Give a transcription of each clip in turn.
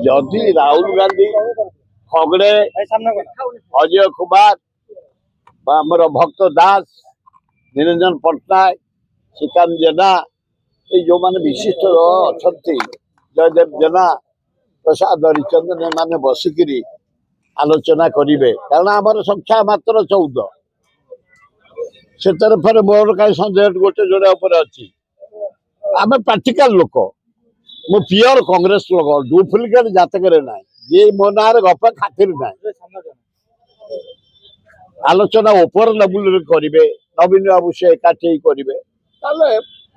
जदि राहुल गांधी खगड़े अजय कुमार आमर भक्त दास निरंजन पट्टनायक श्रीकांत जेना ये जो माने विशिष्ट अच्छा जयदेव जेना प्रसाद हरिचंदन मैंने बसिकी आलोचना करेंगे कारण आम संख्या मात्र 14 से फिर मोर कहीं सन्देह गोटे जोड़े अच्छी आम प्राक्टिकल लोक मु प्योर कांग्रेस लोक डुप्लिकेट जातक ना ये मो ना गप खातिर ना आलोचना ऊपर लेवल करेंगे नवीन बाबू से एकाठी करेंगे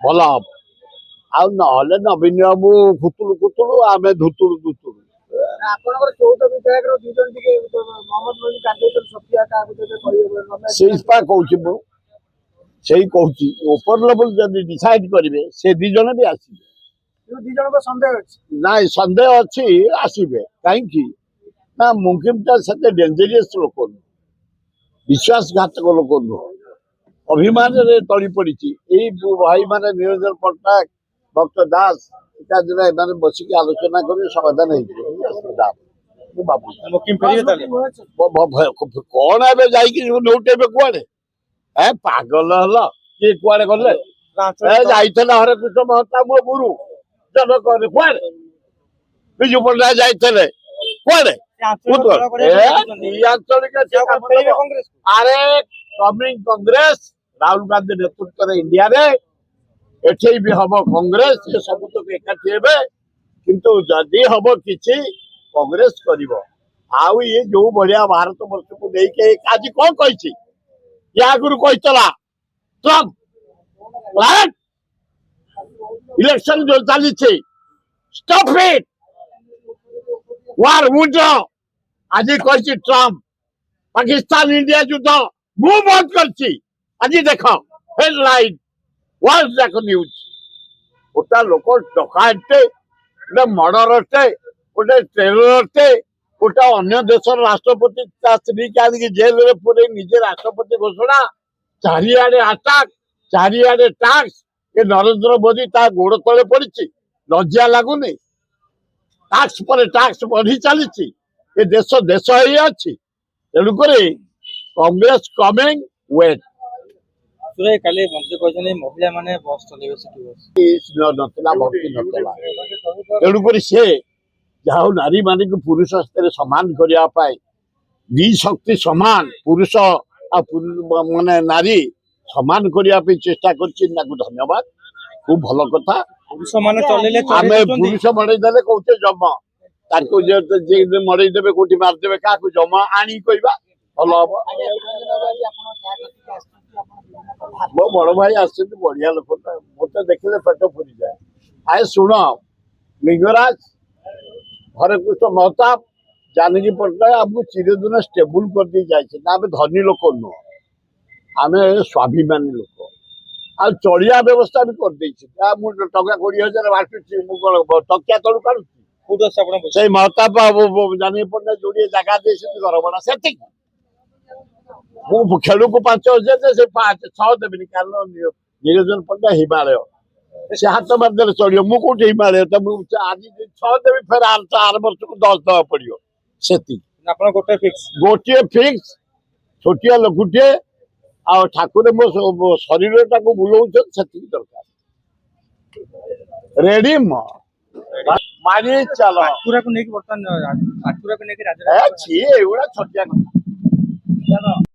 भल हम आ नवीन बाबू खुतुलु खुतुलु आम धुतुलु धुतुलु ऊपर लेवल जब डिसाइड करेंगे से दिज भी आसवे ना सन्देह अच्छी आसवे कहीं ना मुमकिन से डेंजरियस लोक विश्वासघातक लोक नुह अभिमान तली पड़ी भाई माने निरंजन पट्टनायक भक्त दास मैंने बसिक आलोचना कर समाधान कौन ए नौटेबे कुआड़े ए पागल हल किए कुआड़े गले जाइए हरे कृष्ण महता मो गुरु जनक कुआड़े विजु पट्टनायक जाइए कुआड़े अरे कमिंग कांग्रेस राहुल गांधी नेतृत्व इंडिया रे एठे भी हम कांग्रेस ये सब तो एकाठी हेबे किंतु जदि हम किछि कांग्रेस करिवो आउ ये जो बढ़िया भारत वर्ष को देके आज कौन कहि या गुरु कहितला ट्रम्प राइट इलेक्शन जो चली छे स्टॉप इट वार विड्रॉ आज कहि ट्रम्प पाकिस्तान इंडिया युद्ध मु बंद करछि आज देख हेडलाइन वर्ल्ड जाक न्यूज गोटा लोक डकायते गोटे मर्डरटे गोटे टेररटे गोटा अन्य देशर राष्ट्रपति स्त्री के जेल में पूरे निजे राष्ट्रपति घोषणा चारिआडे अटैक चारिआडे टैक्स ये नरेंद्र मोदी ता गोड़ तले पड़ी लज्जा लगुनि टैक्स पर टैक्स बढ़ी चली ये देश देश ही अच्छी तेणुक कांग्रेस कमिंग वेट काली मंत्री कहते महिला माने बस चलेबे तेणुक सी जहाँ नारी मान पुरुष हस्ते सामान करने दी शक्ति सामान पुरुष माने नारी सामान करने चेष्टा कर धन्यवाद खूब भल कथा पुरुष माने चलेले आम पुरुष मड़ेदे कौचे जम मड़ेदे कौटी मारदे क्या जम आनी कहवा भल हम मो बड़ भाई आस बढ़िया लोक मत देखले पेट फुरी जाए आए शुण लिंगराज हरे कृष्ण महताब जानकी पट्टनायक आमको चिरदिन स्टेबुल कर दी जाए आम धनी लोक नुह आम स्वाभिमानी लोक आ चलिया व्यवस्था भी कर टका 20,000 बांटुची तकिया तलू काढ़ुची महताब जानकी पट्टनायक जोड़े जगह दे घर भड़ा से खेल को 5,000 से 6 देवी कारण निरंजन पट्टनायक हिमालय से हाथ मारदे चलो मुझे हिमालय आज 6 देवी फेर आर वर्ष को 10 दवा पड़ो से गोटे फिक्स छोटिया लघुटे आ ठाकुर मो शरीर टाक बुलाऊ दरकार रेडी मारी चल छोटिया